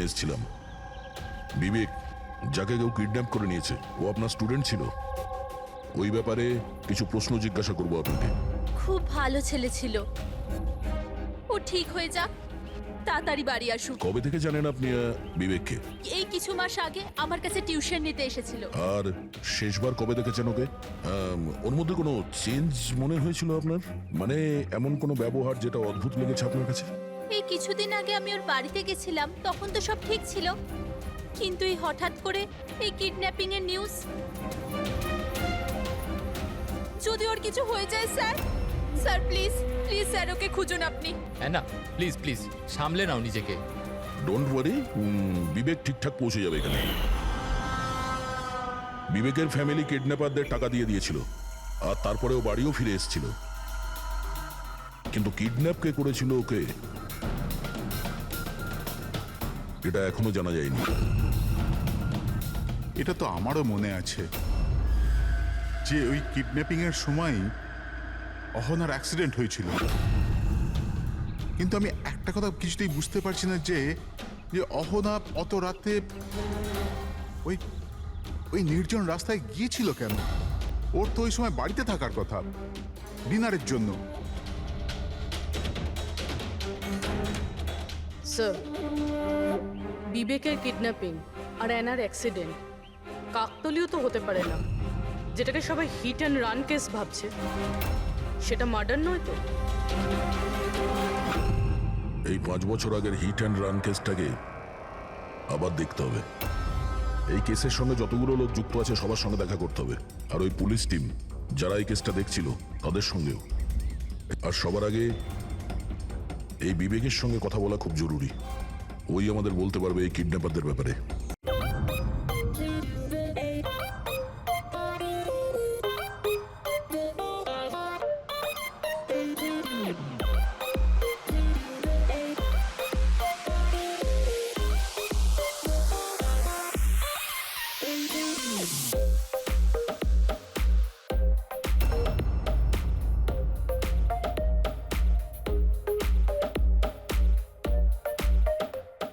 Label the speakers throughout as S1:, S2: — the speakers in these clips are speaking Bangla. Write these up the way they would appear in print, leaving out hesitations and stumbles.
S1: এসেছিলাম। বিবেক, যাকে কেউ কিডন্যাপ করে নিয়েছে, ও আপনার স্টুডেন্ট ছিল। ওই ব্যাপারে কিছু প্রশ্ন জিজ্ঞাসা করবো আপনাকে।
S2: খুব ভালো ছেলে ছিল, ও ঠিক হয়ে যাক, তাড়াতাড়ি বাড়ি আসুক।
S1: কবে থেকে জানেন আপনি বিবেককে?
S2: এই কিছু মাস আগে আমার কাছে টিউশন নিতে এসেছিল।
S1: আর শেষবার কবে দেখেছেন ওকে? ওর মধ্যে কোনো চেঞ্জ মনে হয়েছিল আপনার? মানে এমন কোনো ব্যবহার যেটা অদ্ভুত লেগেছে আপনার কাছে?
S2: এই কিছুদিন আগে আমি ওর বাড়িতে গেছিলাম, তখন তো সব ঠিক ছিল, কিন্তু এই হঠাৎ করে এই কিডন্যাপিং এর নিউজ। যদি ওর কিছু হয়ে যায় sir, sir please please sir okay খুঁজুন আপনি।
S3: হ্যাঁ না, প্লিজ প্লিজ সামলে নাও নিজেকে।
S1: ডোন্ট ওয়ারি, বিবেক ঠিকঠাক পৌঁছে যাবে এখানে। বিবেকের ফ্যামিলি কিডন্যাপারদের টাকা দিয়ে দিয়েছিল, আর তারপরে ও বাড়িও ফিরে এসেছিল। কিন্তু কিডন্যাপ কে করেছিল ওকে, এটা এখনো জানা যায়নি।
S4: এটা তো আমারও মনে আছে যে ওই কিডন্যাপিং এর সময় অহনার অ্যাক্সিডেন্ট হয়েছিল, কিন্তু আমি একটা কথা কিছুতেই বুঝতে পারছি না যে অহনা অত রাতে ওই ওই নির্জন রাস্তায় গিয়েছিল কেন? ওর তো ওই সময় বাড়িতে থাকার কথা, ডিনারের জন্য।
S5: স্যার, বিবেকের কিডন্যাপিং আর অ্যানার অ্যাক্সিডেন্ট কাকতালীয় তো হতে পারে না। যেটাকে সবাই হিট অ্যান্ড রান কেস ভাবছে, সেটা মার্ডার নয় তো?
S1: এই 5 বছর আগের হিট অ্যান্ড রান কেসটাকে আবার দেখতে হবে। এই কেসের সঙ্গে যতগুলো লোক যুক্ত আছে সবার সঙ্গে দেখা করতে হবে, আর ওই পুলিশ টিম যারা এই কেসটা দেখছিল তাদের সঙ্গেও। আর সবার আগে এই বিবেকের সঙ্গে কথা বলা খুব জরুরি। ওই আমাদের বলতে পারবে এই কিডন্যাপারদের ব্যাপারে।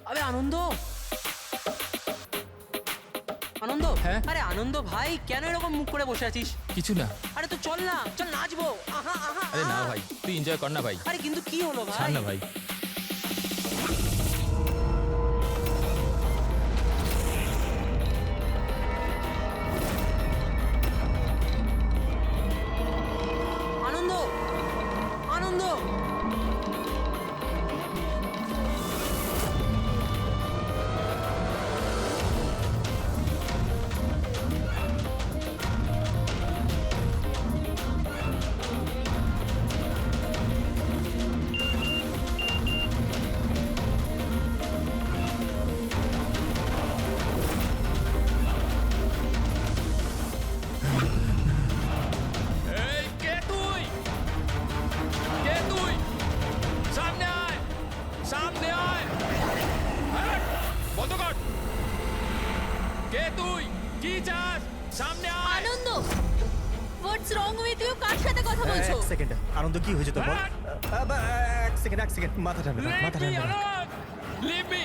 S6: আরে আনন্দ, আনন্দ,
S3: হ্যাঁ?
S6: আরে আনন্দ ভাই, কেন এরকম মুখ করে বসে আছিস?
S3: কিছু না।
S6: আরে তো চল না, চল নাচবো। আহা আহা
S3: আরে না
S6: আহা।
S3: ভাই, তুই এনজয় কর না ভাই।
S6: আরে কিন্তু কি হলো ভাই?
S3: ছাড় না ভাই।
S6: আনন্দ, আনন্দ,
S3: এই কে তুই? কে তুই? সামনে আয়, সামনে আয়। হ্যাঁ, বন্ধ কর। কে তুই? কি চাস? সামনে আয়।
S2: আনন্দ, হোয়াটস রং উইথ ইউ? কার সাথে কথা বলছো?
S7: এক সেকেন্ড, আনন্দ কি হয়েছে তোর বল?
S3: হ্যাঁ।
S7: এক সেকেন্ড, মাথা ঠান্ডা রাখ, মাথা
S3: Leave me
S7: ঠান্ডা রাখ।
S3: alone! Leave me!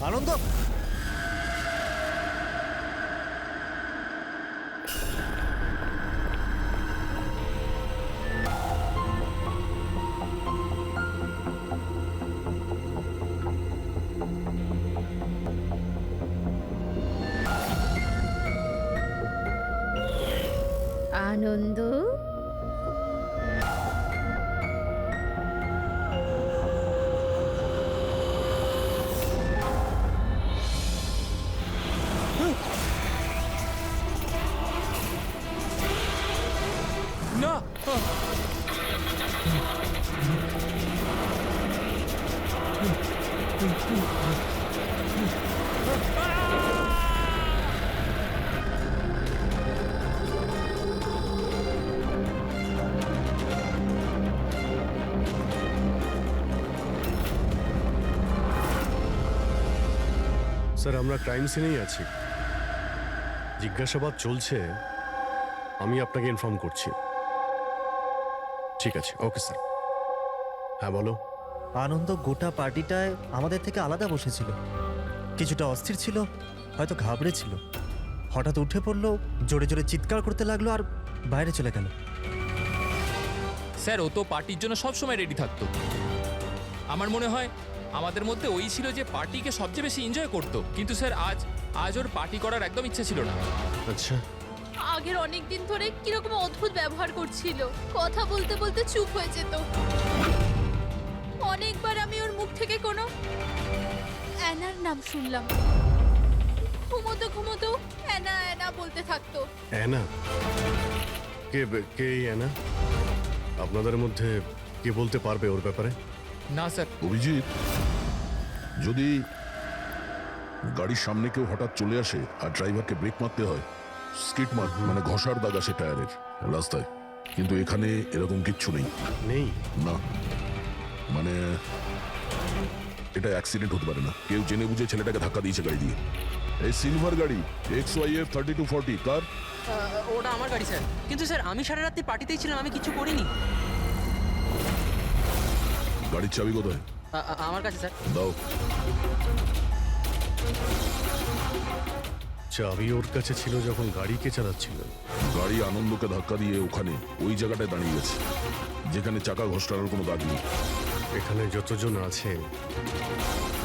S7: আনন্দ,
S2: আনন্দ,
S3: না।
S8: স্যার, আমরা ক্রাইম সিনেই আছি, জিজ্ঞাসাবাদ চলছে। আমি আপনাকে ইনফর্ম করছি। ঠিক আছে, ওকে স্যার। হ্যাঁ বলো।
S7: আনন্দ গোটা পার্টিটায় আমাদের থেকে আলাদা বসেছিল, কিছুটা অস্থির ছিল, হয়তো ঘাবড়েছিল। হঠাৎ উঠে পড়লো, জোরে জোরে চিৎকার করতে লাগলো আর বাইরে চলে গেল।
S3: স্যার ও তো পার্টির জন্য সবসময় রেডি থাকতো। আমার মনে হয় আমাদের মধ্যে ওই ছিল যে পার্টিকে সবচেয়ে বেশি এনজয় করতো। কিন্তু স্যার আজ ওর পার্টি করার একদম ইচ্ছা ছিল না।
S8: আচ্ছা,
S2: আগের অনেক দিন ধরে কিরকম অদ্ভুত ব্যবহার করছিল, কথা বলতে বলতে চুপ হয়ে যেত। অনেকবার আমি ওর মুখ থেকে কোনো অ্যানার নাম শুনলাম। ঘুমোতো ঘুমোতো অ্যানা অ্যানা বলতে থাকতো।
S8: অ্যানা? কে কে এই অ্যানা? আপনাদের মধ্যে কে বলতে পারবে ওর ব্যাপারে?
S3: না স্যার।
S1: অভিজিৎ, যদি গাড়ির সামনে কেউ হঠাৎ চলে আসে আর ড্রাইভারকে ব্রেক মারতে হয়, স্কিট মার্ক মানে ঘষার দাগ আসে টায়ারের রাস্তায়, কিন্তু এখানে এরকম কিচ্ছু নেই।
S8: নেই?
S1: না, মানে এটা অ্যাক্সিডেন্ট হতে পারে না। কেউ জেনে বুঝে ছেলেটাকে ধাক্কা দিয়েছে গাড়ি দিয়ে। এই সিলভার গাড়ি XYF 3240 কার?
S6: ওটা আমার গাড়ি স্যার। কিন্তু স্যার আমি সারা রাত্রি পার্টিতেই ছিলাম, আমি কিছু করিনি।
S1: গাড়ির চাবি কোথায়?
S6: আমার কাছে স্যার।
S1: দাও।
S8: চাবি ওর কাছে ছিল যখন গাড়ি কে চালাচ্ছিল?
S1: গাড়ি আনন্দকে ধাক্কা দিয়ে ওখানে ওই জায়গাটায় দাঁড়িয়ে গেছে যেখানে চাকা ঘষটানোর কোনো দাগ নেই।
S8: এখানে যতজন আছে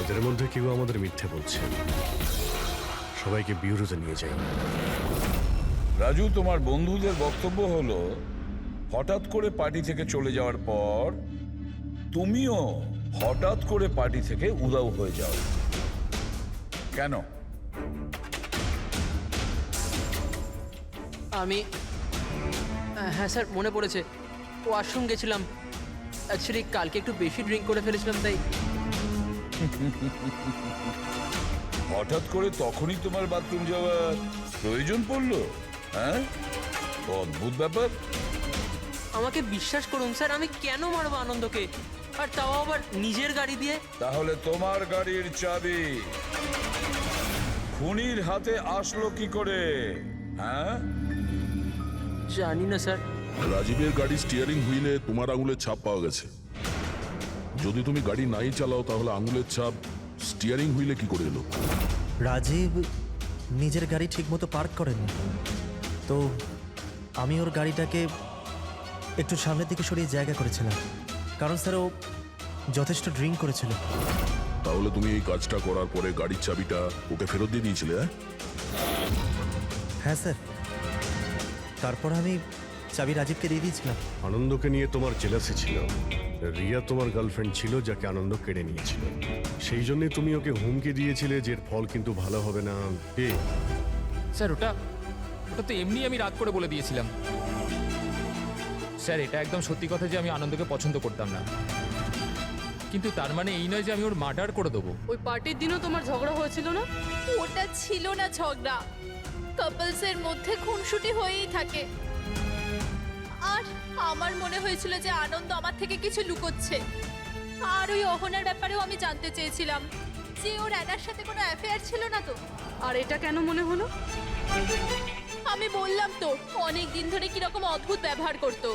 S8: এদের মধ্যে কেউ আমাদের মিথ্যে বলছে। সবাইকে বিউরোতে নিয়ে যাই।
S9: রাজু, তোমার বন্ধুদের বক্তব্য হলো হঠাৎ করে পার্টি থেকে চলে যাওয়ার পর তুমিও হঠাৎ করে পার্টি থেকে উধাও হয়ে যাও। কেন?
S6: আমি হ্যাঁ স্যার, মনে পড়েছে। ওয়াশরুম গেছিলাম। অ্যাকচুয়ালি কালকে একটু বেশি ড্রিঙ্ক করে ফেলেছিলাম, তাই।
S9: হঠাৎ করে তখনই তোমার বাথরুম যাওয়ার প্রয়োজন পড়লো? হ্যাঁ, অদ্ভুত ব্যাপার।
S6: আমাকে বিশ্বাস করুন স্যার, আমি কেন মারবো আনন্দকে, আর তাও আবার নিজের গাড়ি দিয়ে?
S9: তাহলে তোমার গাড়ির চাবি খুনির হাতে আসলো কি করে? হ্যাঁ,
S6: জানি না স্যার।
S1: রাজীবের গাড়ি স্টিয়ারিং হুইলে তোমার আঙুলের ছাপ পাওয়া গেছে। যদি তুমি গাড়ি নাই চালাও তাহলে আঙুলের ছাপ স্টিয়ারিং হুইলে কি করে এলো?
S7: রাজীব নিজের গাড়ি ঠিকমতো পার্ক করেনি, তো আমি ওর গাড়িটাকে একটু সামনের দিকে সরিয়ে জায়গা করেছিলাম, কারণ স্যার ও যথেষ্ট ড্রিঙ্ক করেছিল।
S1: তাহলে তুমি এই কাজটা করার পরে গাড়ির চাবিটা ওকে ফেরত দিয়ে দিয়েছিলে?
S7: হ্যাঁ স্যার, তারপর আমি চাবি রাজীবকে দিয়ে দিয়েছিলাম।
S8: আনন্দকে নিয়ে তোমার জেলাসি ছিল। রিয়া তোমার গার্লফ্রেন্ড ছিল যাকে আনন্দ কেড়ে নিয়েছিল। সেই জন্যই তুমি ওকে হুমকি দিয়েছিলে যে এর ফল কিন্তু ভালো হবে না। কে?
S3: স্যার ওটা তো এমনি আমি রাগ করে বলে দিয়েছিলাম। স্যার এটা একদম সত্যি কথা যে আমি আনন্দকে পছন্দ করতাম না, কিন্তু তার মানে এই নয় যে আমি ওর মার্ডার করে দেবো।
S5: ওই পার্টির দিনও তোমার ঝগড়া হয়েছিল না?
S2: ওটা ছিল না ঝগড়া, কাপলসের মধ্যে খুনসুটি হয়েই থাকে। আর আমার মনে হয়েছিল যে আনন্দ আমার থেকে কিছু লুকোচ্ছে। আর ওই অহনার ব্যাপারেও আমি জানতে চেয়েছিলাম যে ওর অ্যানার সাথে কোনো অ্যাফেয়ার ছিল না তো।
S5: আর এটা কেন মনে হলো?
S2: আমি বললাম তো অনেক দিন ধরে কিরকম অদ্ভুত ব্যবহার করতো,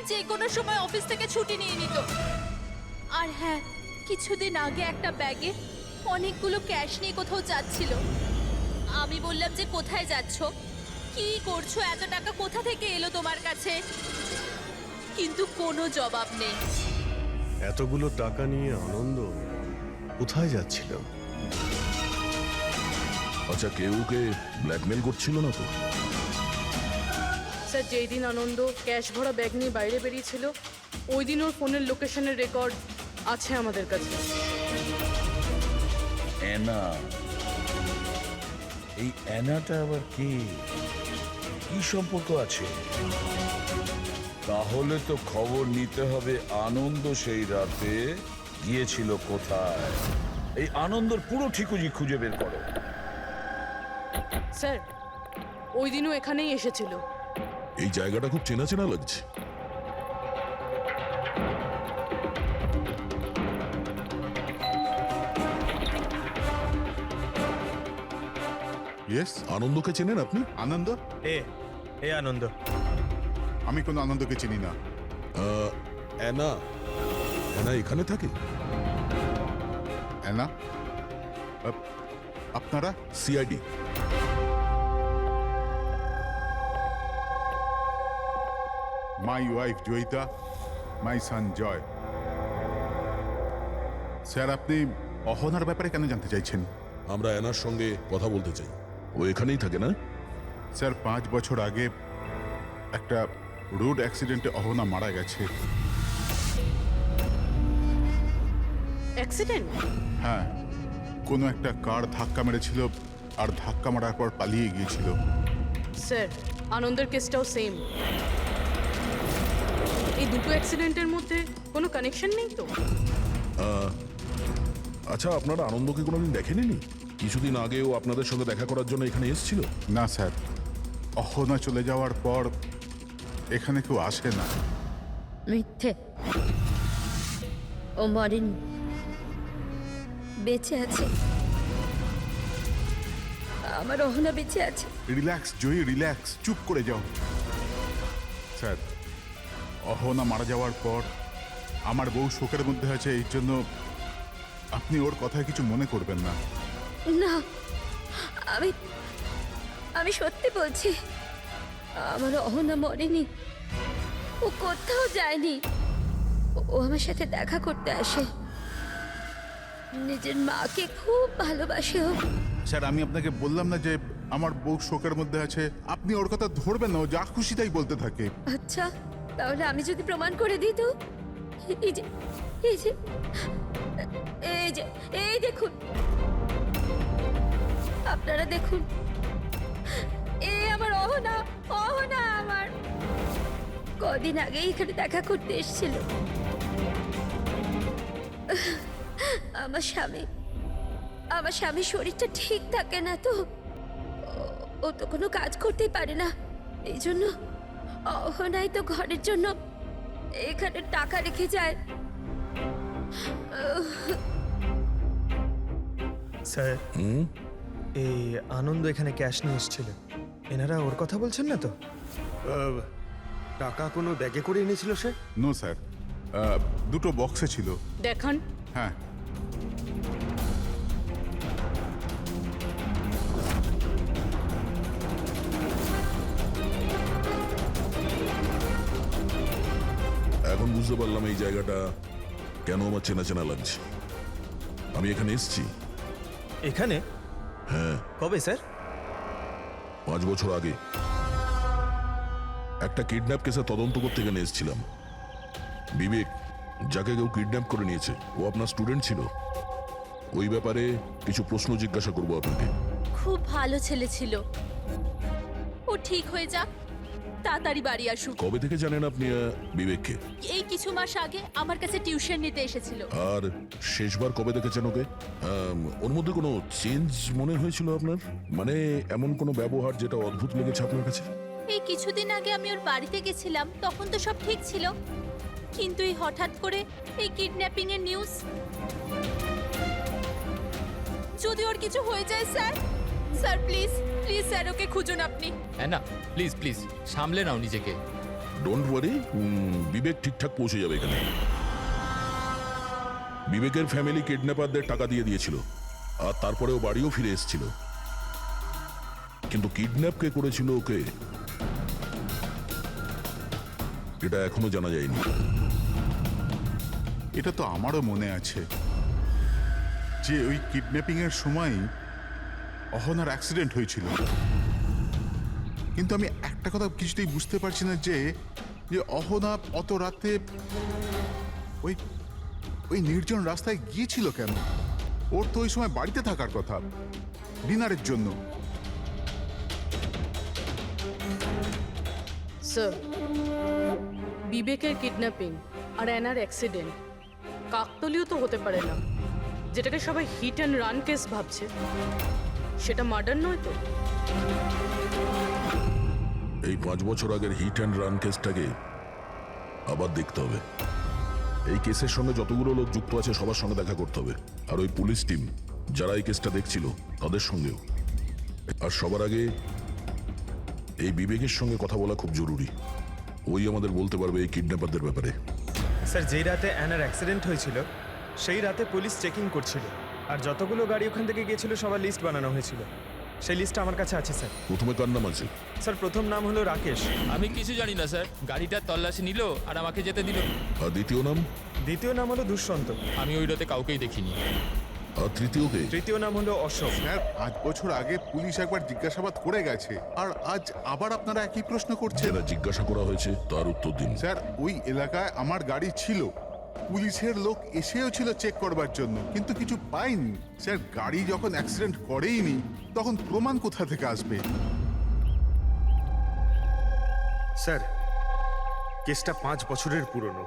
S2: যে কোনো সময় অফিস থেকে ছুটি নিয়ে নিত। আর হ্যাঁ, কিছুদিন আগে একটা ব্যাগে অনেকগুলো ক্যাশ নিয়ে কোথাও যাচ্ছিল। আমি বললাম যে কোথায় যাচ্ছ, কি করছো, এত টাকা কোথা থেকে এলো তোমার কাছে? কিন্তু কোনো জবাব নেই।
S8: এতগুলো টাকা নিয়ে আনন্দ কোথায় যাচ্ছিল?
S1: আচ্ছা, কেউ ওকে ব্ল্যাকমেল করছিল না তো?
S5: স্যার যেই দিন আনন্দ ক্যাশ ভরা ব্যাগ নিয়ে বাইরে বেরিয়েছিল ওই দিন ওর ফোনের লোকেশনের রেকর্ড আছে আমাদের কাছে।
S9: অ্যানা, এই অ্যানাটা আবার কি সম্পর্ক আছে? তাহলে তো খবর নিতে হবে আনন্দ সেই রাতে গিয়েছিল কোথায়। এই আনন্দর পুরো ঠিকুজি খুঁজে বের করো।
S5: স্যার ওই দিনও এখানেই এসেছিল।
S1: এই জায়গাটা খুব চেনা চেনা লাগছে।
S4: ইয়েস,
S1: আনন্দকে চেনেন আপনি?
S4: আনন্দ?
S7: এ আনন্দ।
S4: আমি কোনো আনন্দকে চিনি না।
S1: অ্যানা অ্যানা এখানে থাকে?
S4: অ্যানা আপনারা
S1: CID.
S4: My wife Joyita, my son Joy. Sir, আপনি অহনার ব্যাপারে কেন জানতে চাইছেন?
S1: আমরা অ্যানার সঙ্গে কথা বলতে চাই। ও এখানেই থাকে না?
S4: স্যার, 5 বছর আগে একটা রোড অ্যাক্সিডেন্টে অহনা মারা গেছে।
S5: অ্যাক্সিডেন্ট?
S4: হ্যাঁ, কোনো একটা কার ধাক্কা মেরেছিল আর ধাক্কা মারার পর পালিয়ে গিয়েছিল।
S5: স্যার, আনন্দের কেসটাও সেম। এই দুটো অ্যাক্সিডেন্টের মধ্যে কোনো কানেকশন নেই তো?
S1: আচ্ছা, আপনারা আনন্দকে কোনোদিন দেখেননি? কিছুদিন আগেও আপনাদের সঙ্গে দেখা করার জন্য এখানে এসেছিল।
S4: না স্যার, অহনা চলে যাওয়ার পর এখানে কেউ আসে না।
S10: মিথ্যে। ও মরেনি, বেঁচে আছে। আমার অহনা বেঁচে আছে।
S4: রিল্যাক্স জয়ী, রিল্যাক্স, চুপ করে যাও। স্যার, অহনা মারা যাওয়ার পর আমার বউ শোকের মধ্যে আছে, এই জন্য আপনি ওর কথায় কিছু মনে করবেন না।
S10: না, আমি আমি সত্যি বলছি, আমার অহনা মরেনি। ও কোথাও যায়নি। ও আমার সাথে দেখা করতে আসে। নিজের মাকে খুব ভালোবাসে ও।
S4: স্যার, আমি আপনাকে বললাম না যে আমার বউ শোকের মধ্যে আছে? আপনি ওর কথা ধরবেন না, ও যা খুশি তাই বলতে থাকে।
S10: আচ্ছা, তাহলে আমি যদি প্রমাণ করে দিই তো? এই যে এই যে এই যে এই দেখুন, আপনারা দেখুন, আমার অহনা, অহনা আমার কদিন আগে এখানে দেখা করতে এসেছিল। আমার স্বামীর শরীরটা ঠিক থাকে না তো, ও তো কোনো কাজ করতেই পারে না। এই জন্য অহনাই তো ঘরের জন্য এখানে টাকা রেখে যায়।
S7: স্যার, এই আনন্দ এখানে ক্যাশ নিয়ে এসেছিল। এনারা ওর কথা বলছেন না তো?
S8: টাকা কোনো ব্যাগে করে এনেছিল সে?
S4: নো স্যার, দুটো বক্সে ছিল।
S5: দেখান।
S4: হ্যাঁ,
S1: এখন বুঝতে পারলাম এই জায়গাটা কেন আমার চেনা চেনা লাগছে। আমি এখানে এসেছি।
S7: এখানে?
S1: হ্যাঁ,
S7: কবে স্যার?
S1: 5 বছর আগে একটা কিডন্যাপ কেসে তদন্ত করতে এখানে এসেছিলাম। বিবেক, যাকে কেউ কিডন্যাপ করে নিয়েছে, ও আপনার স্টুডেন্ট ছিল। ওই ব্যাপারে কিছু প্রশ্ন জিজ্ঞাসা করবো আপনাকে।
S2: খুব ভালো ছেলে ছিল। ও ঠিক হয়ে যাক, তাড়াতাড়ি বাড়ি আসুক।
S1: কবে থেকে জানেন আপনি বিবেককে?
S2: এই কিছু মাস আগে আমার কাছে টিউশন নিতে এসেছিল।
S1: আর শেষবার কবে দেখেছেন ওকে? ওর মধ্যে কোনো চেঞ্জ মনে হয়েছিল আপনার? মানে এমন কোনো ব্যবহার যেটা অদ্ভুত লেগেছে আপনার কাছে?
S2: এই কিছুদিন আগে আমি ওর বাড়িতে গেছিলাম, তখন তো সব ঠিক ছিল, কিন্তু এই হঠাৎ করে এই কিডন্যাপিং এর নিউজ। যদি ওর কিছু হয়ে যায় sir, sir please please sir, okay খুঁজুন আপনি।
S3: অ্যানা, প্লিজ প্লিজ সামলে নাও নিজেকে।
S1: ডোন্ট ওয়ারি, বিবেক ঠিকঠাক পৌঁছে যাবে এখানে। বিবেকের ফ্যামিলি কিডন্যাপারদের টাকা দিয়ে দিয়েছিল, আর তারপরে ও বাড়িও ফিরে এসেছিল। কিন্তু কিডন্যাপ কে করেছিল ওকে, এটা এখনো জানা যায়নি।
S4: এটা তো আমারও মনে আছে যে ওই কিডন্যাপিং এর সময় অহনার অ্যাক্সিডেন্ট হয়েছিল। কিন্তু আমি একটা কথা কিছুতেই বুঝতে পারছি না যে অহনা অত রাতে ওই ওই নির্জন রাস্তায় গিয়েছিল কেন? ওর তো ওই সময় বাড়িতে থাকার কথা, ডিনারের জন্য।
S5: স্যার, বিবেকের কিডন্যাপিং আর অ্যানার অ্যাক্সিডেন্ট কাকতলীয় তো হতে পারে না। যেটাকে সবাই হিট অ্যান্ড রান কেস ভাবছে, সেটা মার্ডার নয় তো?
S1: এই 5 বছর আগের হিট অ্যান্ড রান কেসটাকে আবার দেখতে হবে। এই কেসের সঙ্গে যতগুলো লোক যুক্ত আছে সবার সঙ্গে দেখা করতে হবে, আর ওই পুলিশ টিম যারা এই কেসটা দেখছিল তাদের সঙ্গেও। আর সবার আগে এই বিবেকের সঙ্গে কথা বলা খুব জরুরি। ওই আমাদের বলতে পারবে এই কিডন্যাপারদের ব্যাপারে।
S11: স্যার যেই রাতে অ্যানার অ্যাক্সিডেন্ট হয়েছিল সেই রাতে পুলিশ চেকিং করছিল, আর যতগুলো গাড়ি ওখান থেকে গিয়েছিল সবার লিস্ট বানানো হয়েছিল। সেই লিস্ট আমার কাছে আছে স্যার।
S1: প্রথমে কার নাম আছে?
S11: স্যার প্রথম নাম হলো রাকেশ,
S3: আমি কিছু জানি না স্যার, গাড়িটার তল্লাশি নিল আর আমাকে যেতে দিল।
S1: আর দ্বিতীয় নাম?
S11: দ্বিতীয় নাম হলো দুষ্যন্ত,
S3: আমি ওই রাতে কাউকেই দেখিনি।
S1: আর তৃতীয় কে?
S11: তৃতীয় নাম হলো অশোক।
S4: স্যার 5 বছর আগে পুলিশ একবার জিজ্ঞাসাবাদ করে গেছে, আর আজ আবার আপনারা একই প্রশ্ন করছেন।
S1: যারা জিজ্ঞাসা করা হয়েছে তার উত্তর দিন।
S4: স্যার ওই এলাকায় আমার গাড়ি ছিল, পুলিশের লোক এসেও ছিল চেক করবার জন্য, কিন্তু কিছু পাইনি। স্যার গাড়ি যখন অ্যাক্সিডেন্ট করেইনি তখন প্রমাণ কোথা থেকে আসবে?
S12: স্যার কেসটা 5 বছরের পুরনো,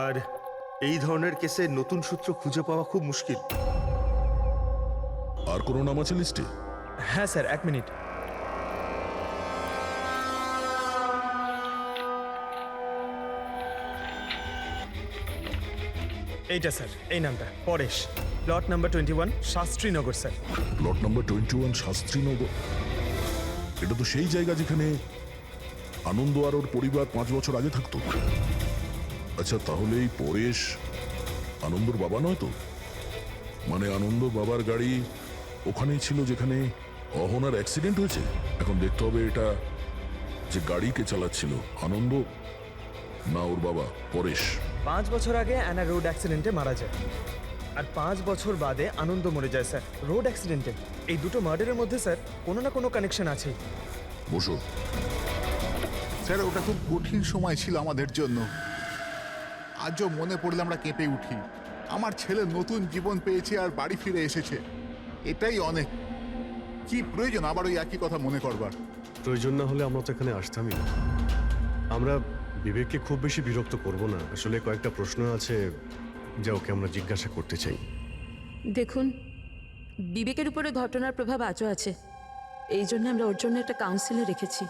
S12: আর এই ধরনের কেসে নতুন সূত্র খুঁজে পাওয়া খুব মুশকিল।
S1: আর কোনো নাম আছে লিস্টে?
S11: হ্যাঁ স্যার, 1 মিনিট। এইটা স্যার, এই নামটা Paresh, plot number 21, Shastrinagar sir.
S1: Plot number 21, Shastrinagar. এটা তো সেই জায়গা যেখানে আনন্দ আর ওর পরিবার 5 বছর আগে থাকতো। আচ্ছা তাহলে এই পরেশ আনন্দর বাবা নয় তো? মানে আনন্দ বাবার গাড়ি ওখানেই ছিল যেখানে অহনার অ্যাক্সিডেন্ট হয়েছে। এখন দেখতে হবে এটা যে গাড়ি কে চালাচ্ছিল, আনন্দ না ওর বাবা পরেশ।
S11: 5 বছর আগে অ্যানা রোড অ্যাক্সিডেন্টে মারা যায়, আর 5 বছর বাদে আনন্দ মরে যায় স্যার রোড অ্যাক্সিডেন্টে। এই দুটো মার্ডারের মধ্যে স্যার কোনো না কোনো কানেকশন আছেই।
S1: বসো।
S4: স্যার ওটা খুব কঠিন সময় ছিল আমাদের জন্য। আজও মনে পড়লে আমরা কেঁপে উঠি। আমার ছেলে নতুন জীবন পেয়েছে আর বাড়ি ফিরে এসেছে, এটাই অনেক। কি প্রয়োজন আবার ওই একই কথা মনে করবার?
S8: প্রয়োজন না হলে আমরা তো এখানে আসতামই না। আমরা বিবেককে খুব বেশি বিরক্ত করব না। আসলে কয়েকটা প্রশ্ন আছে যা ওকে আমরা জিজ্ঞাসা করতে চাই।
S10: দেখুন, বিবেকের উপরে ঘটনার প্রভাব আজও আছে, এই জন্য আমরা ওর জন্য একটা কাউন্সিলর রেখেছি।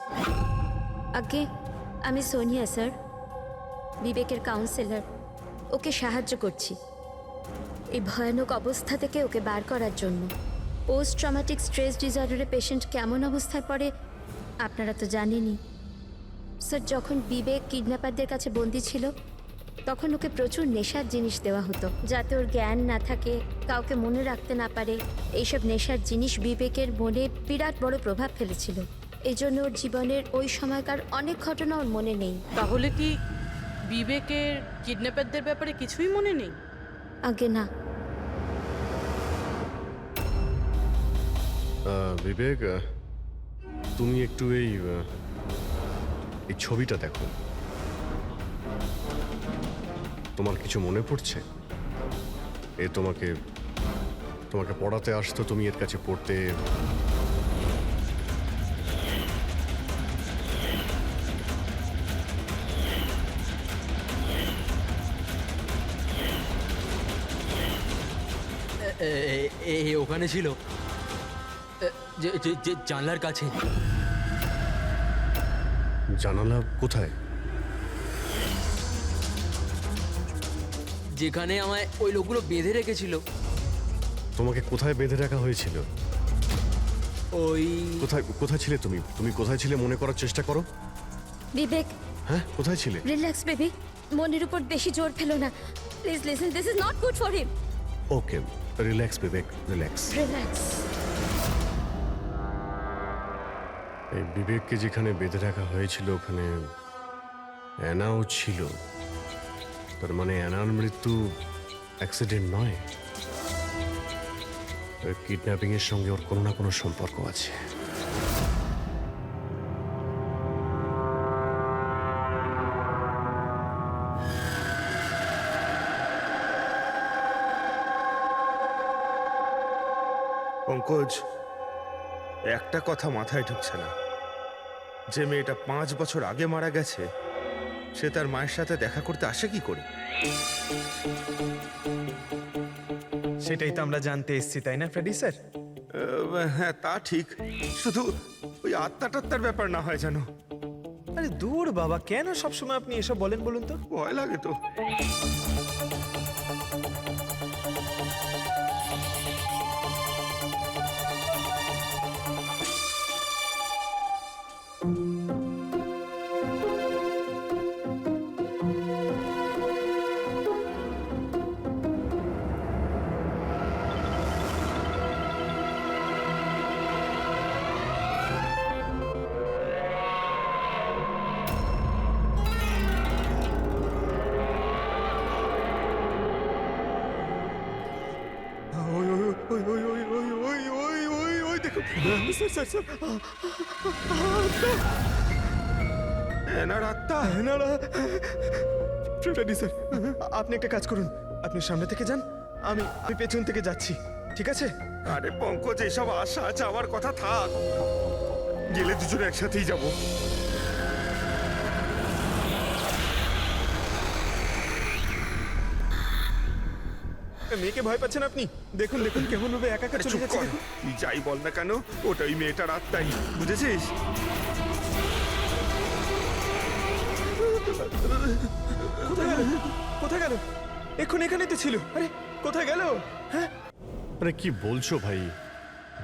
S10: আগে আমি সোনিয়া স্যার, বিবেকের কাউন্সিলর। ওকে সাহায্য করছি এই ভয়ানক অবস্থা থেকে ওকে বার করার জন্য। পোস্ট ট্রমাটিক স্ট্রেস ডিসঅর্ডারের পেশেন্ট কেমন অবস্থায় পড়ে আপনারা তো জানেনই। স্যার যখন বিবেক কিডন্যাপারদের কাছে বন্দি ছিল তখন ওকে প্রচুর নেশার জিনিস দেওয়া হতো যাতে ওর জ্ঞান না থাকে, কাউকে মনে রাখতে না পারে। এইসব নেশার জিনিস বিবেকের মনে বিরাট বড় প্রভাব ফেলেছিল। এই জন্য ওর জীবনের ওই সময়কার অনেক ঘটনা ওর মনে নেই।
S5: তাহলে কি বিবেকের কিডন্যাপারদের ব্যাপারে কিছুই মনে নেই?
S10: আগে না।
S8: বিবেক, তুমি একটু এই ছবিটা দেখো। তোমার কিছু মনে পড়ছে? এ তোমাকে পড়াতে আসতো, তুমি এর কাছে পড়তে।
S6: ওখানে ছিল যে জানলার কাছে।
S8: জানালা কোথায়?
S6: যেখানে আমায় ওই লোকগুলো বেঁধে রেখেছিল।
S8: তোমাকে কোথায় বেঁধে রাখা হয়েছিল?
S6: ওই
S8: কোথায় ছিলে তুমি? তুমি কোথায় ছিলে মনে করার চেষ্টা করো।
S10: বিবেক,
S8: হ্যাঁ কোথায় ছিলে?
S10: রিল্যাক্স বেবি, মনের উপর বেশি জোর ফেলো না। Please listen, this is not good for him.
S8: Okay, relax Vivek, relax.
S10: Relax.
S8: এই বিবেককে যেখানে বেঁধে রাখা হয়েছিল ওখানে অ্যানাও ছিল। তার মানে অ্যানার মৃত্যু অ্যাক্সিডেন্ট নয়, কিডন্যাপিং এর সঙ্গে ওর কোনো না কোনো সম্পর্ক আছে।
S12: পঙ্কজ, একটা কথা মাথায় ঢুকছে না, যে মেয়েটা 5 বছর আগে মারা গেছে সে তার মায়ের সাথে দেখা করতে আসে কি করে?
S11: সেটাই তো আমরা জানতে এসেছি, তাই না ফ্রেডি স্যার?
S12: হ্যাঁ তা ঠিক, শুধু ওই আত্মাটাত্মার ব্যাপার না হয় জানো।
S11: আরে দূর বাবা, কেন সবসময় আপনি এসব বলেন বলুন তো?
S12: ভয় লাগে তো।
S11: ওই ওই ওই ওই ওই ওই ওই ওই দেখো স্যার স্যার স্যার
S12: এনার আত্মা
S11: না রেডি স্যার আপনি একটা কাজ করুন, আপনি সামনে থেকে যান, আমি আমি পেছন থেকে যাচ্ছি, ঠিক আছে?
S12: আরে পঙ্কজ, এসব আশা যাওয়ার কথা থাক, গেলে দুজনে একসাথেই যাব।
S11: মেয়েকে ভয় পাচ্ছেন আপনি? দেখুন দেখুন কেমন ভাবে একা একা চলে
S12: চুপ
S11: যাচ্ছে
S12: কর,
S11: দেখুন।
S12: তুই যাই বল না কেন, ওটা ওই মেয়েটার আত্মাই, বুঝেছিস?
S11: কোথায় গেল? কোথায় গেল? এক্ষুনি এখানেই তো ছিল। আরে কোথায় গেল? হ্যাঁ
S8: আরে কি বলছো ভাই?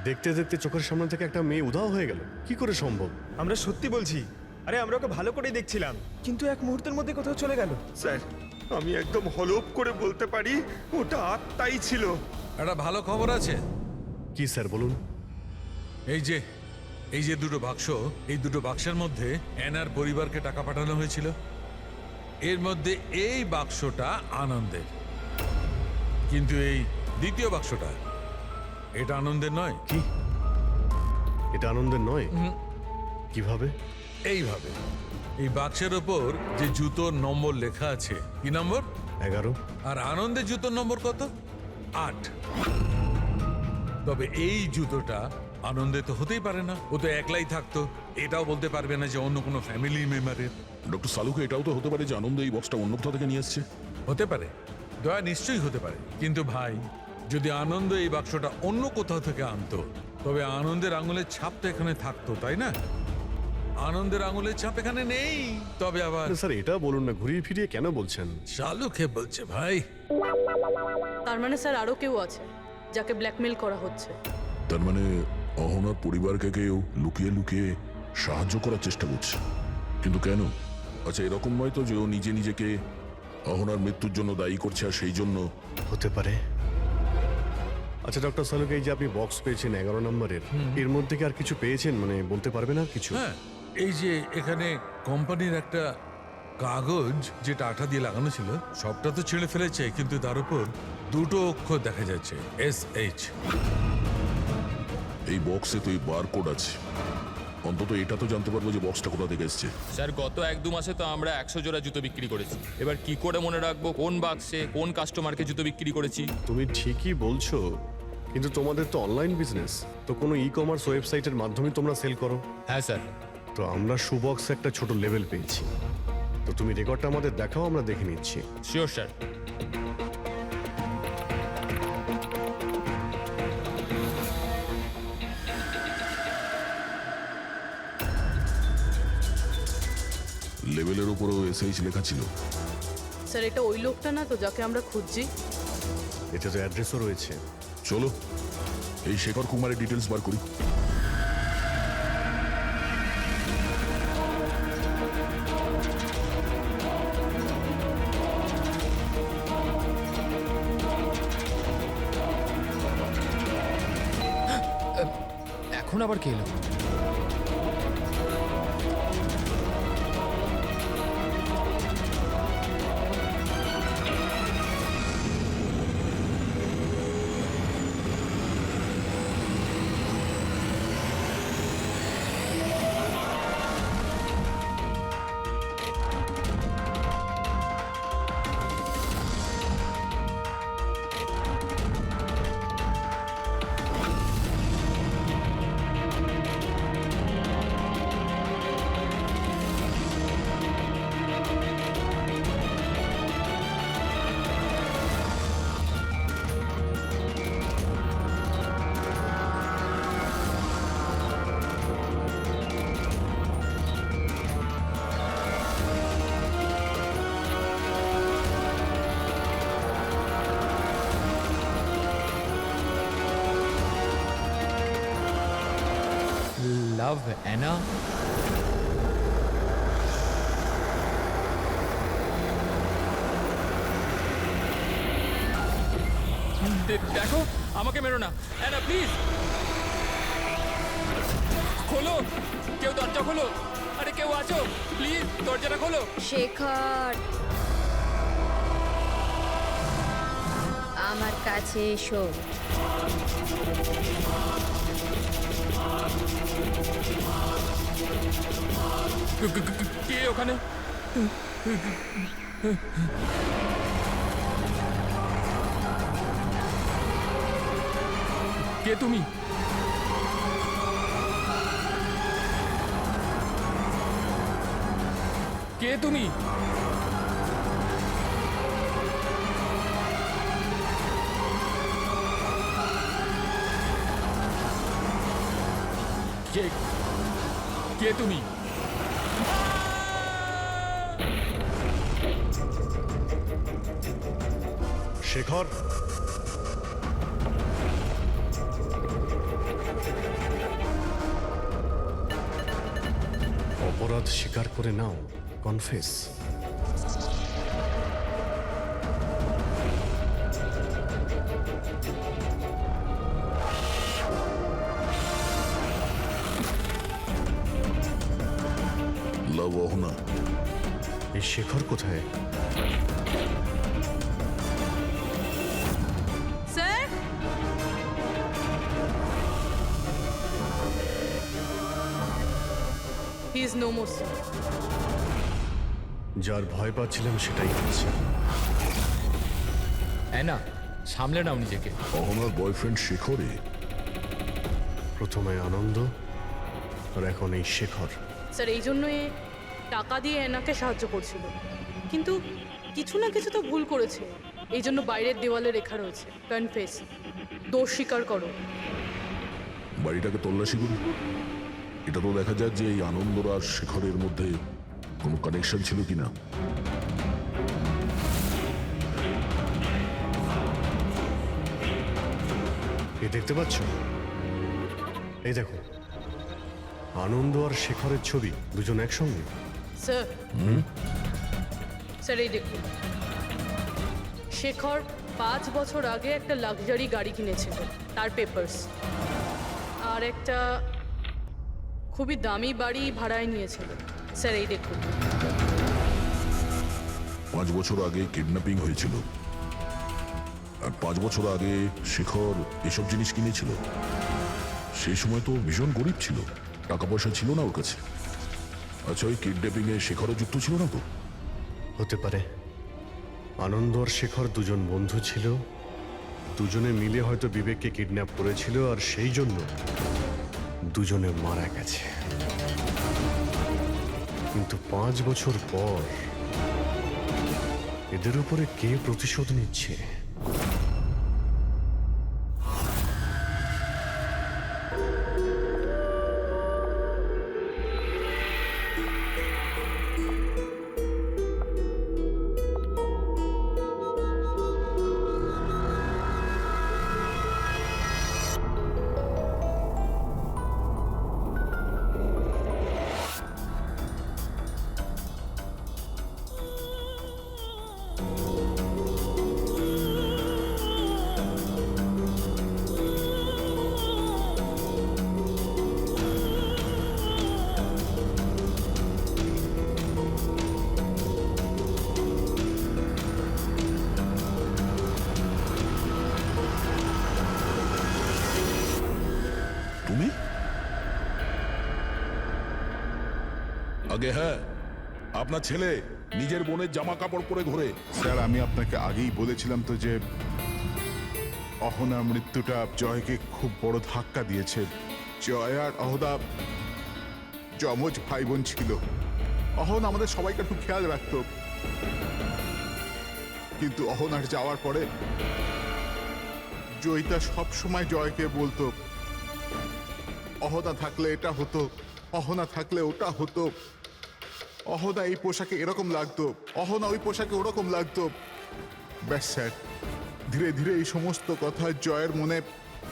S8: দেখতে দেখতে চোখের সামনে থেকে একটা মেয়ে উধাও হয়ে গেল, কি করে সম্ভব?
S11: আমরা সত্যি বলছি, আরে আমরা ওকে ভালো করেই দেখছিলাম, কিন্তু এক মুহূর্তের মধ্যে কোথাও চলে গেল।
S12: স্যার, আমি একদম হলপ করে বলতে পারি ওটা আত্মাই ছিল।
S13: একটা ভালো খবর আছে।
S8: কি স্যার বলুন?
S13: এই যে দুটো বাক্স, এই দুটো বাক্সের মধ্যে অ্যানার পরিবারকে টাকা পাঠানো হয়েছিল। এর মধ্যে এই বাক্সটা আনন্দের, কিন্তু এই দ্বিতীয় বাক্সটা এটা আনন্দের নয়।
S8: কি এটা আনন্দের নয়? কিভাবে?
S13: এইভাবে, এই বাক্সের ওপর যে জুতোর নম্বর লেখা আছে, কি নম্বর?
S8: 11।
S13: আর আনন্দের জুতোর নম্বর কত? 8। তবে এই জুতোটা আনন্দে তো হতেই পারে না, ও তো একলাই থাকতো, এটাও বলতে পারবে না যে অন্য কোনো ফ্যামিলি মেম্বারের।
S1: ডক্টর সালুকে এটাও তো হতে পারে যে আনন্দ এই বক্সটা অন্য কোথাও থেকে নিয়ে এসছে।
S13: হতে পারে, দয়া নিশ্চয়ই হতে পারে, কিন্তু ভাই, যদি আনন্দ এই বাক্সটা অন্য কোথাও থেকে আনতো, তবে আনন্দের আঙুলের ছাপ তো এখানে থাকতো, তাই না? আনন্দের আঙুলের ছাপ এখানে নেই। তবে আবার
S8: স্যার এটা বলুন না, ঘুরিয়ে ফিরিয়ে কেন বলছেন?
S13: শালুকে বলছে ভাই।
S5: তার মানে স্যার আরও কেউ আছে যাকে ব্ল্যাকমেল করা হচ্ছে।
S1: তার মানে অহনার পরিবারকে কেউ লুকিয়ে লুকিয়ে সাহায্য করার চেষ্টা করছে, কিন্তু কেন? আচ্ছা, এরকম নয় তো যে ও নিজে নিজেকে অহনার মৃত্যুর জন্য দায়ী করছে আর সেই জন্য?
S8: হতে পারে। আচ্ছা ডক্টর সালুকে, এই যে আপনি বক্স পেয়েছেন 11 নম্বরের, এর মধ্যে কি আর কিছু পেয়েছেন? মানে বলতে পারবেন আর কিছু?
S13: হ্যাঁ, এই যে এখানে কোম্পানির একটা কাগজ যেটা আঠা দিয়ে লাগানো ছিল, সবটা তো ছিঁড়ে ফেলেছে, কিন্তু তার উপর দুটো অক্ষর দেখা যাচ্ছে, SH।
S1: এই বক্সে তো এই বারকোড আছে, অন্তত এটা তো জানতে পারবো যে বক্সটা কোথা থেকে এসছে।
S3: স্যার গত 1-2 মাসে তো আমরা 100 জোড়া জুতো বিক্রি করেছি। এবার কি করে মনে রাখবো কোন বাক্সে কোন কাস্টমারকে জুতো বিক্রি করেছি?
S8: তুমি ঠিকই বলছো, কিন্তু তোমাদের তো অনলাইন বিজনেস, তো কোনো ই কমার্স ওয়েবসাইটের মাধ্যমে তোমরা সেল করো।
S3: হ্যাঁ স্যার।
S8: তো আমরা শুবক্সে একটা ছোট লেভেল পেয়েছি, তো তুমি রেকর্ডটা আমাদের দেখাও, আমরা দেখে নিচ্ছি।
S3: Sure sir.
S1: লেভেলের উপরও SH লেখা ছিল।
S5: স্যার এটা ওই লোকটা না তো যাকে আমরা খুঁজছি?
S8: এতে তো অ্যাড্রেসও রয়েছে।
S1: চলো এই শেখর কুমারের ডিটেলস বার করি।
S3: এখন আবার কে এলো? Love Anna. দেখো, আমাকে মেরো না অ্যানা, প্লিজ খোলো, কেউ দরজা খোলো। আরে কেউ আছো, প্লিজ দরজাটা খোলো।
S10: শেখর, আমার কাছে এসো।
S3: কে ওখানে? কে তুমি? কে তুমি? কে কে তুমি?
S8: শেখর, অপরাধ স্বীকার করে নাও, কনফেস।
S1: লাভ অহনা,
S8: এই শেখর কোথায়?
S5: Sir, he is no more sir.
S8: যার ভয় পাচ্ছিলাম সেটাই হচ্ছে।
S3: অ্যানা, সামলে নাও নিজেকে।
S1: অহনার বয়ফ্রেন্ড শেখরে।
S8: প্রথমে আনন্দ, আর এখন এই শেখর।
S5: স্যার, এই জন্য এ টাকা দিয়ে এনাকে সাহায্য করছিল, কিন্তু কিছু না কিছু তো ভুল করেছে। এই জন্য বাইরের দেওয়ালে লেখা রয়েছে কনফেস, দোষ স্বীকার করো।
S1: বাড়িটাকে তল্লাশি করি। এটা তো দেখা যাক যে এই আনন্দ আর শেখরের মধ্যে কোনো কানেকশন ছিল কিনা।
S8: এ দেখতে পাচ্ছ? এই দেখো, আনন্দ আর শেখরের ছবি, দুজন একসঙ্গে।
S5: স্যার, স্যার এই দেখুন, শেখর 5 বছর আগে একটা লাক্সারি গাড়ি কিনেছিল, তার পেপারস। আর একটা খুবই দামি বাড়ি ভাড়ায় নিয়েছিল। স্যার এই দেখুন।
S1: 5 বছর আগে কিডন্যাপিং হয়েছিল, আর 5 বছর আগে শেখর এসব জিনিস কিনেছিল। সেই সময় তো ভীষণ গরিব ছিল, টাকা পয়সা ছিল না ওর কাছে। আচ্ছা, ওই কিডন্যাপিং এ শেখরও যুক্ত ছিল না তো?
S8: হতে পারে। আনন্দ আর শেখর দুজন বন্ধু ছিল, দুজনে মিলে হয়তো বিবেককে কিডন্যাপ করেছিল, আর সেই জন্য দুজনে মারা গেছে। কিন্তু 5 বছর পর এদের উপরে কে প্রতিশোধ নিচ্ছে?
S1: তুমি? আগে হ্যাঁ, আপনার ছেলে নিজের বোনের জামা কাপড় পরে ঘোরে।
S4: স্যার, আমি আপনাকে আগেই বলেছিলাম তো যে অহনার মৃত্যুটা জয়কে খুব বড় ধাক্কা দিয়েছে। জয় আর অহনা যমজ ভাই বোন ছিল। অহন আমাদের সবাইকে খুব খেয়াল রাখত, কিন্তু অহনার যাওয়ার পরে জয়িতা সব সময় জয়কে বলতো, অহনা থাকলে এটা হতো, অহনা থাকলে ওটা হতো, অহনা এই পোশাকে এরকম লাগতো, অহনা ওই পোশাকে ওরকম লাগতো। ব্যাস স্যার, ধীরে ধীরে এই সমস্ত কথা জয়ের মনে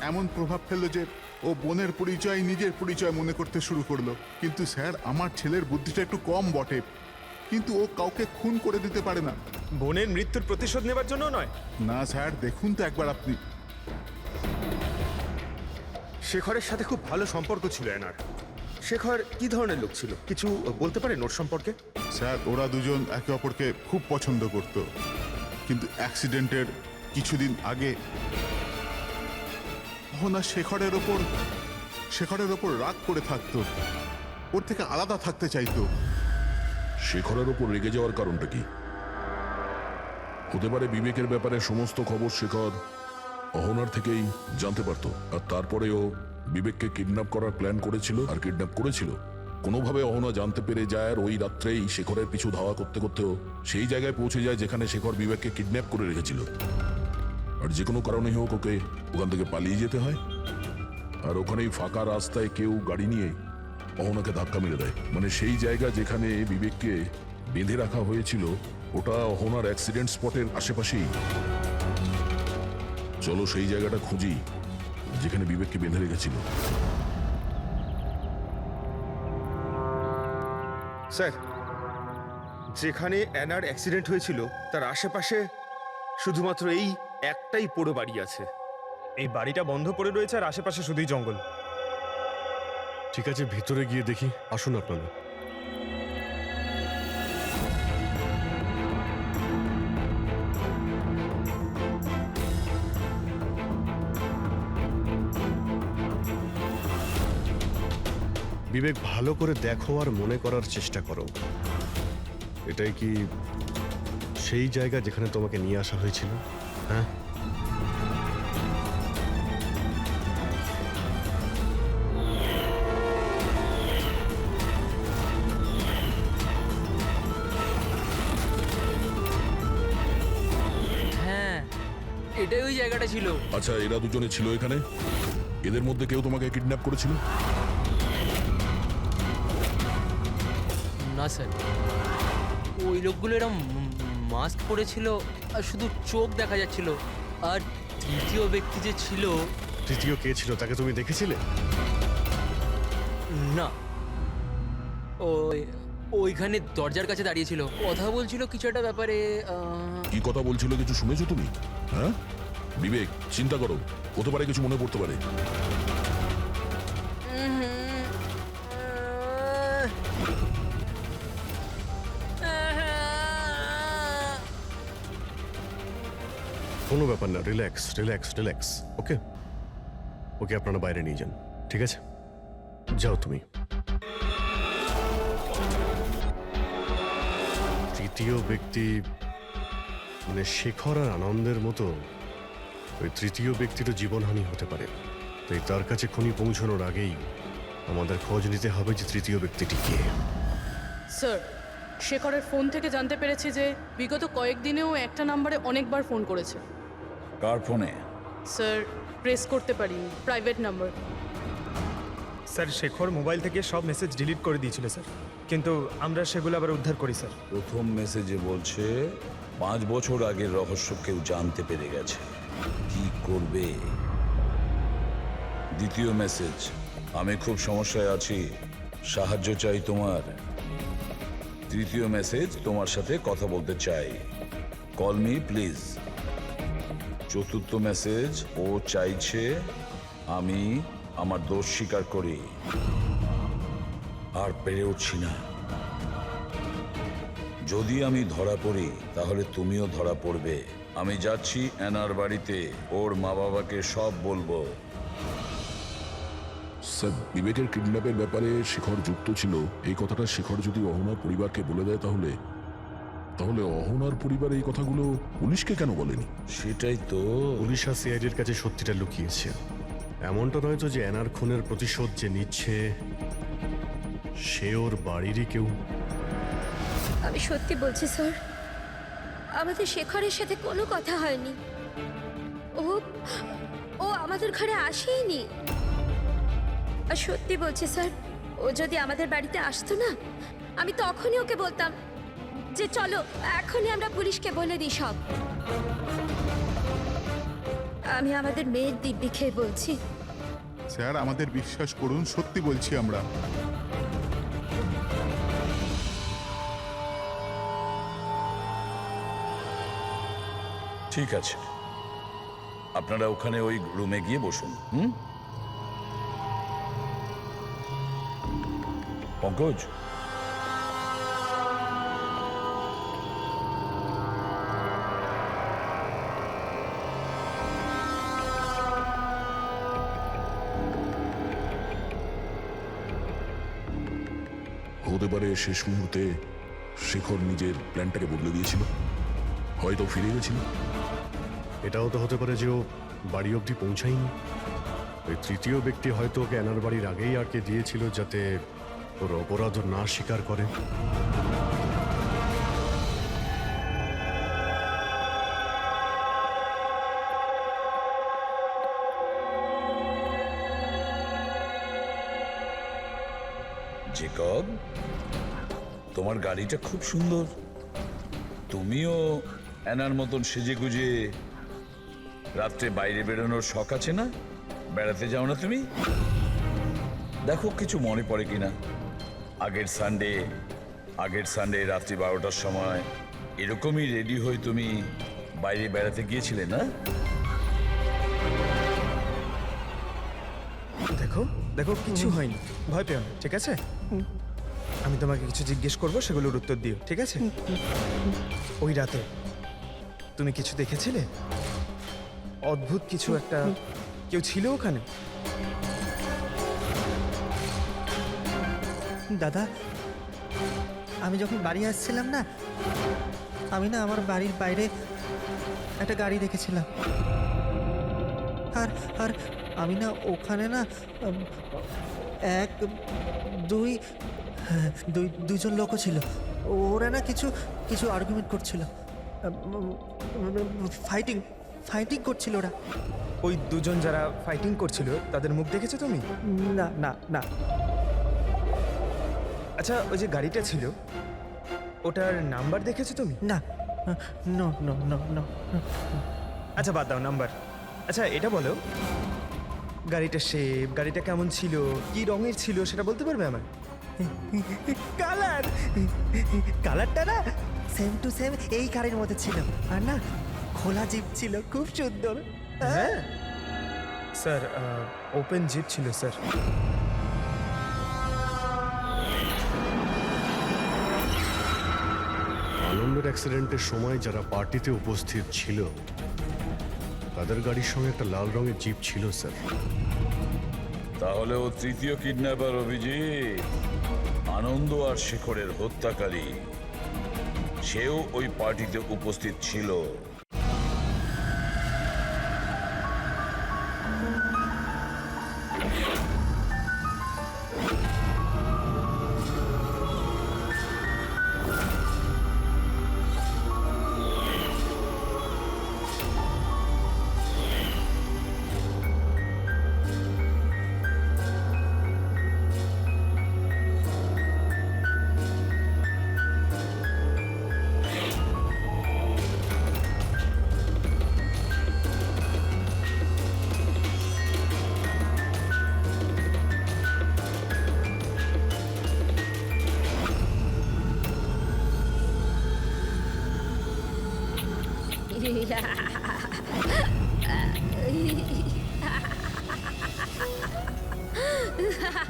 S4: এমন প্রভাব ফেললো যে ও বোনের পরিচয় নিজের পরিচয় মনে করতে শুরু করলো। কিন্তু স্যার, আমার ছেলের বুদ্ধিটা একটু কম বটে, কিন্তু ও কাউকে খুন করে দিতে পারে না।
S11: বোনের মৃত্যুর প্রতিশোধ নেবার জন্য নয়।
S4: না স্যার, দেখুন তো একবার আপনি।
S12: শেখরের সাথে খুব ভালো সম্পর্ক ছিল এনার। শেখর কি ধরনের লোক ছিল, কিছু বলতে পারেন ওর সম্পর্কে?
S4: স্যার, ওরা দুজন একে অপরকে খুব পছন্দ করত, কিন্তু অ্যাক্সিডেন্টের কিছুদিন আগে অহনা শেখরের ওপর রাগ করে থাকতো, ওর থেকে আলাদা থাকতে চাইতো।
S1: শেখরের ওপর রেগে যাওয়ার কারণটা কি? হতে পারে বিবেকের ব্যাপারে সমস্ত খবর শেখর অহনার থেকেই জানতে পারতো, আর তারপরেও বিবেককে কিডন্যাপ করার প্ল্যান করেছিল আর কিডন্যাপ করেছিল। কোনোভাবে অহনা জানতে পেরে যায়, আর ওই রাত্রেই শেখরের পিছু ধাওয়া করতে করতেও সেই জায়গায় পৌঁছে যায় যেখানে শেখর বিবেককে কিডন্যাপ করে রেখেছিল। আর যে কোনো কারণেই হোক ওকে ওখান থেকে পালিয়ে যেতে হয়, আর ওখানেই ফাঁকা রাস্তায় কেউ গাড়ি নিয়ে অহনাকে ধাক্কা মেরে দেয়। মানে সেই জায়গা যেখানে বিবেককে বেঁধে রাখা হয়েছিল ওটা অহনার অ্যাক্সিডেন্ট স্পটের আশেপাশেই। চলো সেই জায়গাটা খুঁজি যেখানে বিবেককে বেঁধে রেখেছিল।
S12: স্যার, যেখানে অ্যানার অ্যাক্সিডেন্ট হয়েছিল তার আশেপাশে শুধুমাত্র এই একটাই পোড়ো বাড়ি আছে।
S11: এই বাড়িটা বন্ধ পড়ে রয়েছে আর আশেপাশে শুধুই জঙ্গল।
S8: ঠিক আছে, ভিতরে গিয়ে দেখি। আসুন আপনারা। বিবেক, ভালো করে দেখো আর মনে করার চেষ্টা করো, এটাই কি সেই জায়গা যেখানে তোমাকে নিয়ে আসা হয়েছিল? হ্যাঁ,
S6: হ্যাঁ, এটাই ওই জায়গাটা ছিল।
S1: আচ্ছা, এরা দুজনে ছিল এখানে? এদের মধ্যে কেউ তোমাকে কিডন্যাপ করেছিল?
S6: না স্যার, ওই লোকগুলো এরম মাস্ক পরেছিল আর শুধু চোখ দেখা যাচ্ছিল। আর তৃতীয় ব্যক্তি যে ছিল,
S8: তৃতীয় কে ছিল তাকে তুমি দেখেছিলে?
S6: না, ওইখানে দরজার কাছে দাঁড়িয়ে ছিল, কথা বলছিল কিছু একটা ব্যাপারে।
S1: কি কথা বলছিল কিছু শুনেছো তুমি? হ্যাঁ বিবেক, চিন্তা করো, হতে পারে কিছু মনে পড়তে পারে।
S8: কোনো ব্যাপার না, রিল্যাক্স রিল্যাক্স রিল্যাক্স। ওকে ওকে, আপনারা বাইরে নিয়ে যান, ঠিক আছে? যাও তুমি। তৃতীয় ব্যক্তি মানে শেখর আর আনন্দের মতো ওই তৃতীয় ব্যক্তিরও জীবনহানি হতে পারে। তাই তার কাছে খনি পৌঁছানোর আগেই আমাদের খোঁজ নিতে হবে যে তৃতীয় ব্যক্তিটি কে।
S5: স্যার, শেখরের ফোন থেকে জানতে পেরেছি যে বিগত কয়েকদিনেও একটা নাম্বারে অনেকবার ফোন করেছে।
S9: কার ফোনে?
S5: স্যার, প্রেস করতে পারিনি, private number.
S11: Sir, Shekhar mobile থেকে সব মেসেজ ডিলিট করে দিয়েছিল স্যার, কিন্তু আমরা সেগুলো আবার উদ্ধার করি স্যার।
S9: প্রথম মেসেজে বলছে 5 বছর আগের রহস্য কেউ জানতে পেরে গেছে, কি করবে? দ্বিতীয় মেসেজ, আমি খুব সমস্যায় আছি, সাহায্য চাই তোমার। তৃতীয় মেসেজ, তোমার সাথে কথা বলতে চাই, কল মি প্লিজ। চতুর্থ মেসেজ, ও চাইছে আমি আমার দোষ স্বীকার করি, আর পেরে উঠছি না। যদি আমি ধরা পড়ি তাহলে তুমিও ধরা পড়বে। আমি যাচ্ছি অ্যানার বাড়িতে, ওর মা বাবাকে সব বলবো।
S1: স্যার, বিবেকের কিডন্যাপের ব্যাপারে শেখর যুক্ত ছিল এই কথাটা শেখর যদি অহনার পরিবারকে বলে দেয় তাহলে অহনার পরিবার এই কথাগুলো পুলিশকে কেন বলেনি?
S9: সেটাই তো।
S8: পুলিশ আর সিআইডির কাছে সত্যিটা লুকিয়েছে। এমনটা নয় তো যে অ্যানার খুনের প্রতিশোধ যে নিচ্ছে সে ওর বাড়িরই কেউ।
S10: আমি সত্যি বলছি স্যার, আমাদের শেখরের সাথে কোনো কথা হয়নি। ও আমাদের ঘরে আসেইনি। আর সত্যি বলছি স্যার, ও যদি আমাদের বাড়িতে আসতো না, আমি তখনই ওকে বলতাম যে চলো এখনই আমরা পুলিশকে বলে দিই সব। আমি আমাদের মেয়ের দিব্যি খেয়ে বলছি।
S4: স্যার, আমাদের বিশ্বাস করুন, সত্যি বলছি আমরা।
S9: ঠিক আছে, আপনারা ওখানে ওই রুমে গিয়ে বসুন। পঙ্কজ,
S1: হতে পারে শেষ মুহূর্তে শেখর নিজের প্ল্যানটাকে বদলে দিয়েছিল, হয়তো ফিরে গেছিল।
S8: এটাও তো হতে পারে যে ও বাড়ি অবধি পৌঁছায়নি। ওই তৃতীয় ব্যক্তি হয়তো ওকে অ্যানার বাড়ির আগেই আটকে দিয়েছিল যাতে ওর অপরাধ না স্বীকার করে।
S9: জেকব, তোমার গাড়িটা খুব সুন্দর। তুমিও অ্যানার মতন সেজে গুজে রাত্রে বাইরে বেরোনোর শখ আছে না? বেড়াতে যাও না তুমি? দেখো কিছু মনে পড়ে কিনা। আগের সানডে রাত্রি 12টার সময় এরকমই রেডি হয়ে তুমি বাইরে বেড়াতে গিয়েছিলে না?
S11: দেখো দেখো কিছু হয়নি, ভয় পেও না, ঠিক আছে? আমি তোমাকে কিছু জিজ্ঞেস করবো, সেগুলোর উত্তর দিও, ঠিক আছে? ওই রাতে তুমি কিছু দেখেছিলে? অদ্ভুত কিছু একটা, কেউ ছিল ওখানে?
S7: দাদা, আমি যখন বাড়ি আসছিলাম না, আমি না আমার বাড়ির বাইরে একটা গাড়ি দেখেছিলাম। আর আর আমি না ওখানে না দুইজন লোকও ছিল। ওরা না কিছু কিছু আর্গুমেন্ট করছিল, ফাইটিং করছিল ওরা।
S11: ওই দুজন যারা ফাইটিং করছিল তাদের মুখ দেখেছো তুমি?
S7: না না না।
S11: আচ্ছা, ওই যে গাড়িটা ছিল ওটার নাম্বার দেখেছো তুমি?
S7: না, নো নো নো নো।
S11: আচ্ছা বাদ দাও নাম্বার। আচ্ছা এটা বলো, গাড়িটা শেপ, গাড়িটা কেমন ছিল, কি রঙের ছিল সেটা বলতে পারবে আমার?
S7: কালারটা না সেম টু সেম এই গাড়ির মধ্যে ছিল। আর না খোলা জিপ ছিল, খুব সুন্দর।
S11: হ্যাঁ স্যার, ওপেন জিপ ছিল স্যার।
S8: আনন্দের অ্যাক্সিডেন্টের সময় যারা পার্টিতে উপস্থিত ছিল তাদের গাড়ির সঙ্গে একটা লাল রঙের জিপ ছিল স্যার।
S9: তাহলে ও তৃতীয় কিডন্যাপার অভিজিৎ, আনন্দ আর শেখরের হত্যাকারী, সেও ওই পার্টিতে উপস্থিত ছিল।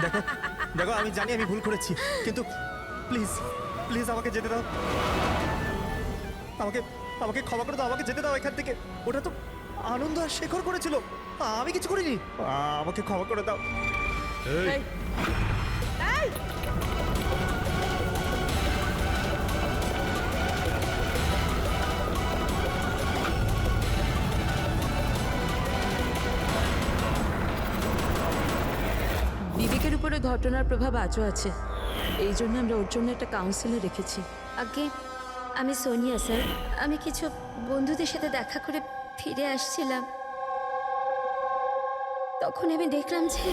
S7: দেখো দেখো, আমি জানি আমি ভুল করেছি, কিন্তু প্লিজ প্লিজ আমাকে যেতে দাও। আমাকে আমাকে ক্ষমা করে দাও, আমাকে যেতে দাও এখান থেকে। ওটা তো আনন্দ আর শেখর করেছিল, আমি কিছু করিনি। আমাকে ক্ষমা করে দাও।
S5: এই, এই!
S10: বিবেকের উপরে ঘটনার প্রভাব আজও আছে, এই জন্য আমরা ওর জন্য একটা কাউন্সিলে রেখেছি।
S14: আগে আমি সোনিয়া স্যার, আমি কিছু বন্ধুদের সাথে দেখা করে ফিরে আসছিলাম, তখন আমি দেখলাম যে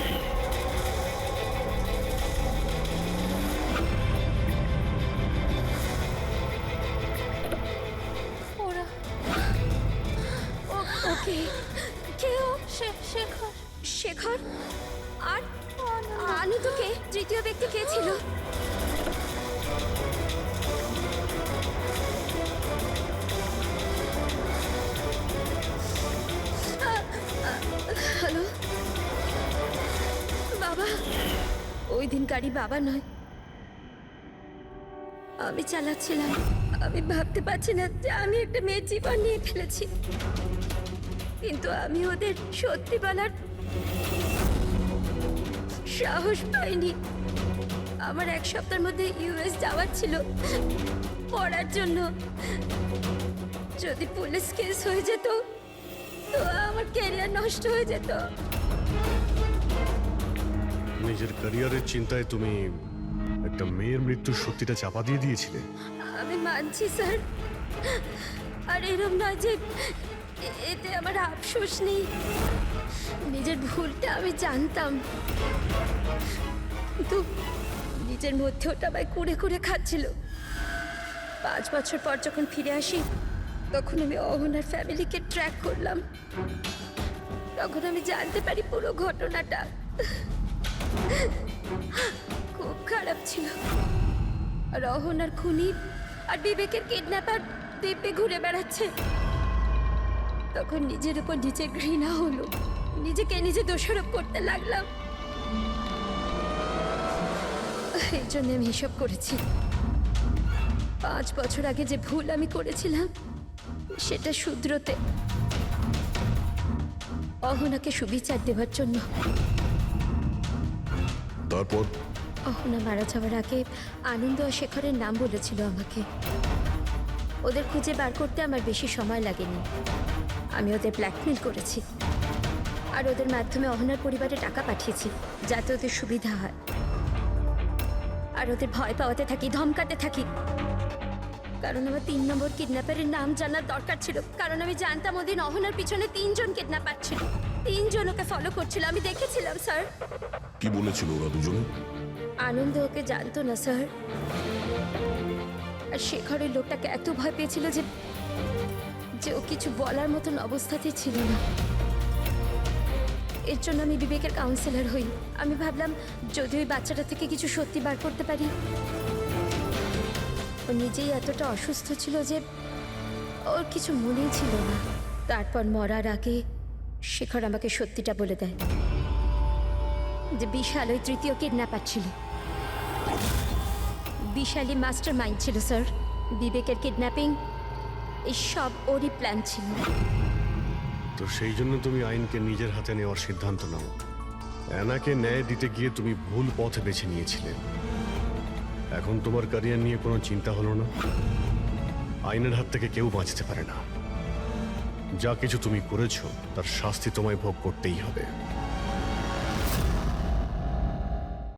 S2: ওরা
S14: ওকে কেউ
S2: শেখর
S14: শেখর আর আনন্দকে তৃতীয় ব্যক্তি কে ছিল? হ্যালো বাবা, ওই দিন গাড়ি বাবা নয়, আমি চালাচ্ছিলাম। আমি ভাবতে পারছি না যে আমি একটা মেয়ের জীবন নিয়ে ফেলেছি, কিন্তু আমি ওদের সত্যি বলার সাহস পাইনি। আমার এক সপ্তাহের মধ্যে ইউএস যাওয়ার ছিল পড়ার জন্য। যদি পুলিশ কেস হয়ে যেত তো আমার ক্যারিয়ার নষ্ট হয়ে যেত।
S8: নিজের ক্যারিয়ারের চিন্তায় তুমি একটা মেয়ের মৃত্যুর সত্যিটা চাপা দিয়ে দিয়েছিলে।
S14: আমি মানছি স্যার, আর এরম নয় যে এতে আমার আফসোস নেই। নিজের ভুলটা আমি জানতাম, কিন্তু নিজের মধ্যে ওটা আমায় কুড়ে কুড়ে খাচ্ছিল। 5 বছর পর যখন ফিরে আসি তখন আমি অহনার ফ্যামিলিকে ট্র্যাক করলাম। তখন আমি জানতে পারি পুরো ঘটনাটা। খুব খারাপ ছিল। আর অহনার খুনি আর বিবেকের কিডন্যাপার দ্বীপে ঘুরে বেড়াচ্ছে। তখন নিজের উপর নিজে ঘৃণা হলো, নিজেকে নিজে দোষারোপ করতে লাগলাম। এই জন্য আমি এসব করেছি। 5 বছর আগে যে ভুল আমি করেছিলাম সেটা শুধরোতে, অহনাকে সুবিচার দেওয়ার জন্য।
S1: তারপর
S14: অহনা মারা যাওয়ার আগে আনন্দ আর শেখরের নাম বলেছিল আমাকে। ওদের খুঁজে বার করতে আমার বেশি সময় লাগেনি। আমি ওদের ব্ল্যাকমেল করেছি আর ওদের মাধ্যমে অহনার পরিবারে টাকা পাঠিয়েছি যাতে ওদের সুবিধা হয়। আর ওদের ভয় পাওয়াতে থাকি, ধমকাতে থাকি। কারণ আমার 3 নম্বর কিডন্যাপারের নাম জানার দরকার ছিল। কারণ আমি জানতাম ওদিন অহনার পিছনে 3 জন কিডন্যাপার ছিল। 3 জন ওকে ফলো করছিল, আমি দেখেছিলাম স্যার।
S1: কি বলেছিল ওরা দুজনে?
S14: আনন্দ ওকে জানতো না স্যার। আর শেখরের লোকটাকে এত ভয় পেয়েছিল যে ও কিছু বলার মতন অবস্থাতে ছিল না। এর জন্য আমি বিবেকের কাউন্সিলর হই। আমি ভাবলাম যদি ওই বাচ্চাটা থেকে কিছু সত্যি বার করতে পারি। ও নিজেই এতটা অসুস্থ ছিল যে ওর কিছু মনেই ছিল না। তারপর মরার আগে শেখর আমাকে সত্যিটা বলে দেয় যে বিশাল ওই 3য় কিডন্যাপার ছিল। বিশালই মাস্টার মাইন্ড ছিল স্যার। বিবেকের কিডন্যাপিং এই সব ওরই প্ল্যান ছিল।
S8: তো সেই জন্য তুমি আইনকে নিজের হাতে নেওয়ার সিদ্ধান্ত নাও। অ্যানাকে ন্যায় দিতে গিয়ে তুমি ভুল পথ বেছে নিয়েছিলে। এখন তোমার ক্যারিয়ার নিয়ে কোনো চিন্তা হলো না। আইনের হাত থেকে কেউ বাঁচতে পারে না। যা কিছু তুমি করেছো তার শাস্তি তোমায় ভোগ করতেই হবে।